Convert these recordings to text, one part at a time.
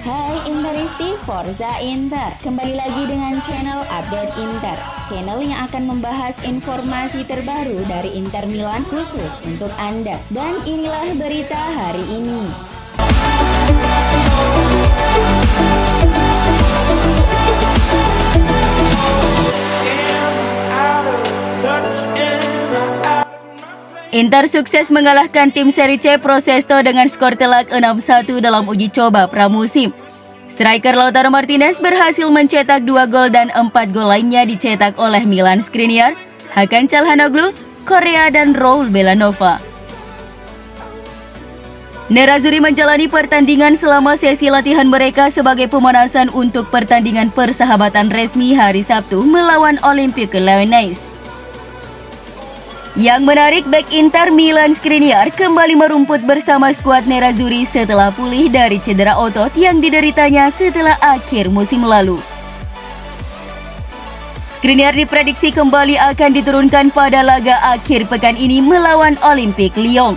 Hai Interisti Forza Inter, kembali lagi dengan channel Update Inter, channel yang akan membahas informasi terbaru dari Inter Milan khusus untuk Anda. Dan inilah berita hari ini. Inter sukses mengalahkan tim seri C Pro Sesto dengan skor telak 6-1 dalam uji coba pramusim. Striker Lautaro Martinez berhasil mencetak 2 gol dan 4 gol lainnya dicetak oleh Milan Skriniar, Hakan Çalhanoğlu, Korea dan Raul Belanova. Nerazzurri menjalani pertandingan selama sesi latihan mereka sebagai pemanasan untuk pertandingan persahabatan resmi hari Sabtu melawan Olympique Lyonnais. Yang menarik, bek Inter Milan Skriniar kembali merumput bersama skuad Nerazzurri setelah pulih dari cedera otot yang dideritanya setelah akhir musim lalu. Skriniar diprediksi kembali akan diturunkan pada laga akhir pekan ini melawan Olympique Lyon.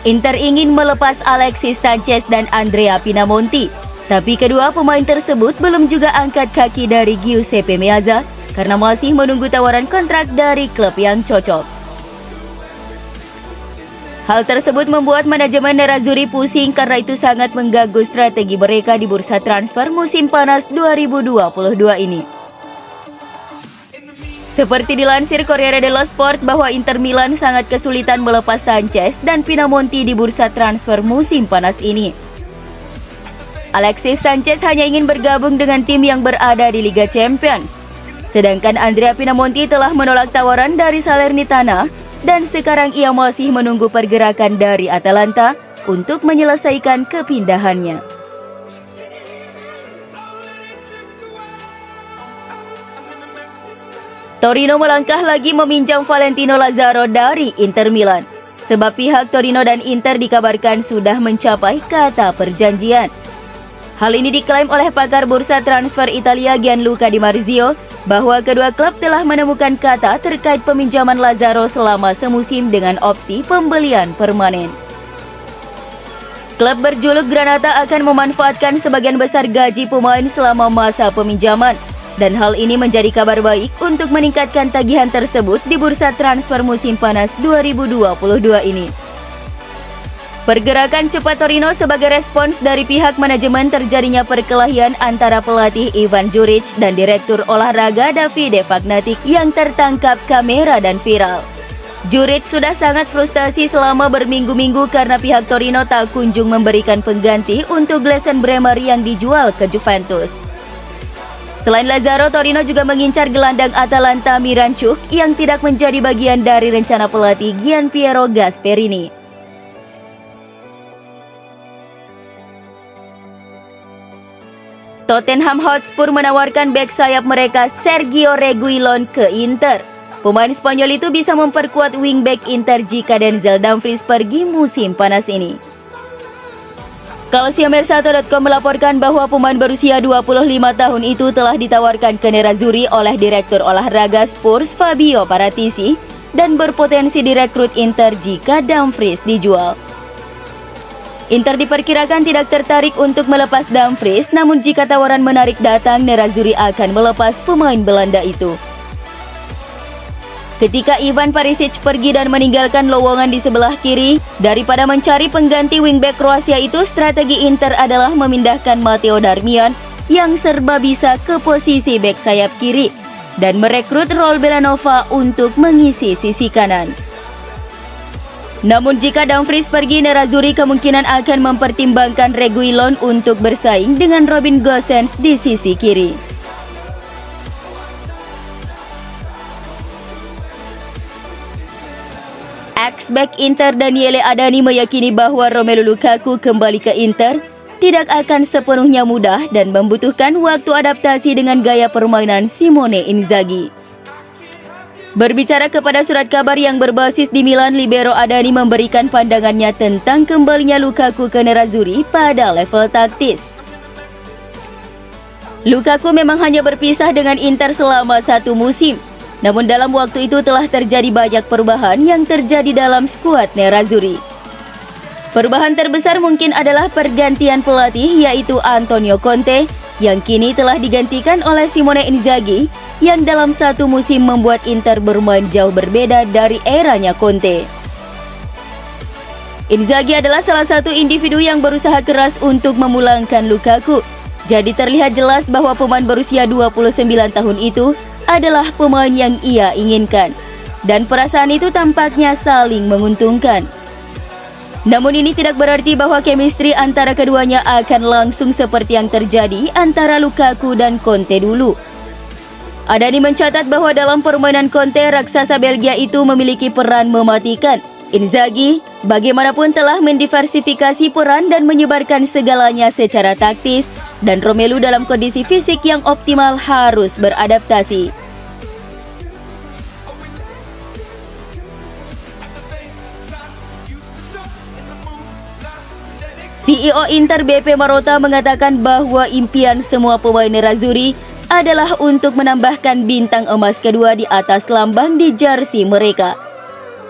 Inter ingin melepas Alexis Sanchez dan Andrea Pinamonti, tapi kedua pemain tersebut belum juga angkat kaki dari Giuseppe Meazza karena masih menunggu tawaran kontrak dari klub yang cocok. Hal tersebut membuat manajemen Nerazzurri pusing karena itu sangat mengganggu strategi mereka di bursa transfer musim panas 2022 ini. Seperti dilansir Corriere dello Sport bahwa Inter Milan sangat kesulitan melepas Sanchez dan Pinamonti di bursa transfer musim panas ini. Alexis Sanchez hanya ingin bergabung dengan tim yang berada di Liga Champions. Sedangkan Andrea Pinamonti telah menolak tawaran dari Salernitana dan sekarang ia masih menunggu pergerakan dari Atalanta untuk menyelesaikan kepindahannya. Torino melangkah lagi meminjam Valentino Lazaro dari Inter Milan, sebab pihak Torino dan Inter dikabarkan sudah mencapai kata perjanjian. Hal ini diklaim oleh pakar bursa transfer Italia Gianluca Di Marzio bahwa kedua klub telah menemukan kata terkait peminjaman Lazaro selama semusim dengan opsi pembelian permanen. Klub berjuluk Granata akan memanfaatkan sebagian besar gaji pemain selama masa peminjaman. Dan hal ini menjadi kabar baik untuk meningkatkan tagihan tersebut di bursa transfer musim panas 2022 ini. Pergerakan cepat Torino sebagai respons dari pihak manajemen terjadinya perkelahian antara pelatih Ivan Juric dan direktur olahraga Davide Fagnatic yang tertangkap kamera dan viral. Juric sudah sangat frustasi selama berminggu-minggu karena pihak Torino tak kunjung memberikan pengganti untuk Glesen Bremer yang dijual ke Juventus. Selain Lazaro, Torino juga mengincar gelandang Atalanta Miranchuk yang tidak menjadi bagian dari rencana pelatih Gianpiero Gasperini. Tottenham Hotspur menawarkan bek sayap mereka Sergio Reguilon ke Inter. Pemain Spanyol itu bisa memperkuat wingback Inter jika Denzel Dumfries pergi musim panas ini. Calciomercato.com melaporkan bahwa pemain berusia 25 tahun itu telah ditawarkan ke Nerazzurri oleh direktur olahraga Spurs Fabio Paratici dan berpotensi direkrut Inter jika Dumfries dijual. Inter diperkirakan tidak tertarik untuk melepas Dumfries, namun jika tawaran menarik datang, Nerazzurri akan melepas pemain Belanda itu. Ketika Ivan Perisic pergi dan meninggalkan lowongan di sebelah kiri, daripada mencari pengganti wingback Kroasia itu, strategi Inter adalah memindahkan Matteo Darmian yang serba bisa ke posisi bek sayap kiri dan merekrut Raul Belanova untuk mengisi sisi kanan. Namun jika Dumfries pergi, Nerazzurri kemungkinan akan mempertimbangkan Reguilon untuk bersaing dengan Robin Gosens di sisi kiri. Ex-back Inter Daniele Adani meyakini bahwa Romelu Lukaku kembali ke Inter tidak akan sepenuhnya mudah dan membutuhkan waktu adaptasi dengan gaya permainan Simone Inzaghi. Berbicara kepada surat kabar yang berbasis di Milan, libero Adani memberikan pandangannya tentang kembalinya Lukaku ke Nerazzurri pada level taktis. Lukaku memang hanya berpisah dengan Inter selama 1 musim. Namun dalam waktu itu telah terjadi banyak perubahan yang terjadi dalam skuad Nerazzurri. Perubahan terbesar mungkin adalah pergantian pelatih, yaitu Antonio Conte yang kini telah digantikan oleh Simone Inzaghi yang dalam satu musim membuat Inter bermain jauh berbeda dari eranya Conte. Inzaghi adalah salah satu individu yang berusaha keras untuk memulangkan Lukaku. Jadi terlihat jelas bahwa pemain berusia 29 tahun itu adalah pemain yang ia inginkan. Dan perasaan itu tampaknya saling menguntungkan. Namun ini tidak berarti bahwa chemistry antara keduanya akan langsung seperti yang terjadi antara Lukaku dan Conte dulu. Adani mencatat bahwa dalam permainan Conte, raksasa Belgia itu memiliki peran mematikan. Inzaghi bagaimanapun telah mendiversifikasi peran dan menyebarkan segalanya secara taktis, dan Romelu dalam kondisi fisik yang optimal harus beradaptasi. CEO Inter BP Marotta mengatakan bahwa impian semua pemain Nerazzurri adalah untuk menambahkan bintang emas kedua di atas lambang di jersey mereka,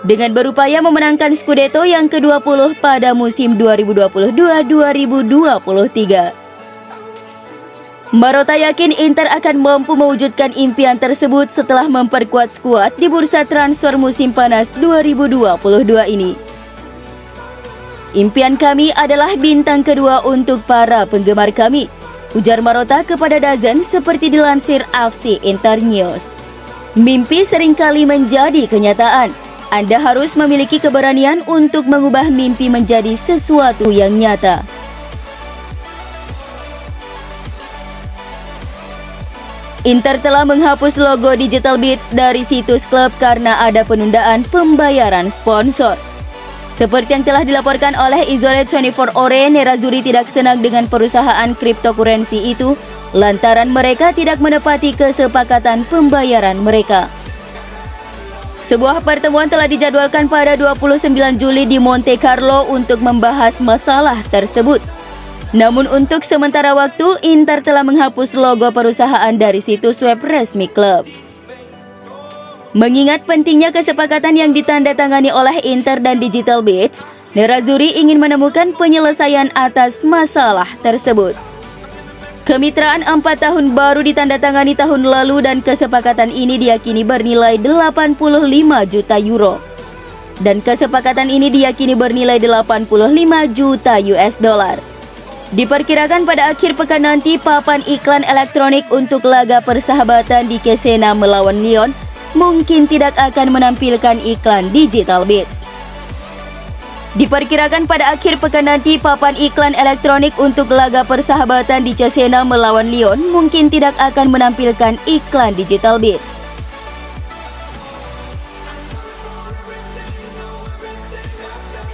dengan berupaya memenangkan Scudetto yang ke-20 pada musim 2022-2023. Marotta yakin Inter akan mampu mewujudkan impian tersebut setelah memperkuat skuad di bursa transfer musim panas 2022 ini. Impian kami adalah bintang kedua untuk para penggemar kami, ujar Marotta kepada DAZN seperti dilansir FC Internews. Mimpi seringkali menjadi kenyataan. Anda harus memiliki keberanian untuk mengubah mimpi menjadi sesuatu yang nyata. Inter telah menghapus logo Digital Beats dari situs klub karena ada penundaan pembayaran sponsor. Seperti yang telah dilaporkan oleh Isole24Ore, Nerazzurri tidak senang dengan perusahaan cryptocurrency itu lantaran mereka tidak menepati kesepakatan pembayaran mereka. Sebuah pertemuan telah dijadwalkan pada 29 Juli di Monte Carlo untuk membahas masalah tersebut. Namun untuk sementara waktu, Inter telah menghapus logo perusahaan dari situs web resmi klub. Mengingat pentingnya kesepakatan yang ditandatangani oleh Inter dan Digital Beats, Nerazzurri ingin menemukan penyelesaian atas masalah tersebut. Kemitraan 4 tahun baru ditandatangani tahun lalu dan kesepakatan ini diyakini bernilai 85 juta euro. Dan kesepakatan ini diyakini bernilai 85 juta US dollar. Diperkirakan pada akhir pekan nanti papan iklan elektronik untuk laga persahabatan di Cesena melawan Lyon mungkin tidak akan menampilkan iklan Digital Beats. Diperkirakan pada akhir pekan nanti papan iklan elektronik untuk laga persahabatan di Cesena melawan Lyon mungkin tidak akan menampilkan iklan Digital Beats.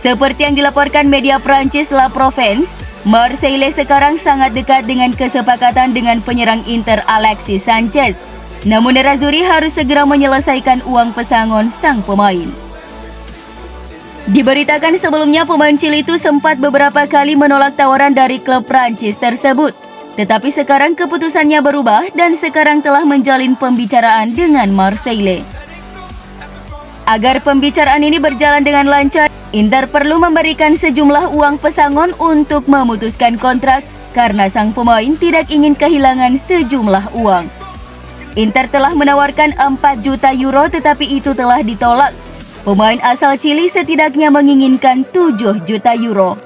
Seperti yang dilaporkan media Prancis La Provence, Marseille sekarang sangat dekat dengan kesepakatan dengan penyerang Inter Alexis Sanchez. Namun Nerazzurri harus segera menyelesaikan uang pesangon sang pemain. Diberitakan sebelumnya pemain Chili itu sempat beberapa kali menolak tawaran dari klub Prancis tersebut. Tetapi sekarang keputusannya berubah dan sekarang telah menjalin pembicaraan dengan Marseille. Agar pembicaraan ini berjalan dengan lancar, Inter perlu memberikan sejumlah uang pesangon untuk memutuskan kontrak karena sang pemain tidak ingin kehilangan sejumlah uang. Inter telah menawarkan 4 juta euro tetapi itu telah ditolak. Pemain asal Chili setidaknya menginginkan 7 juta euro.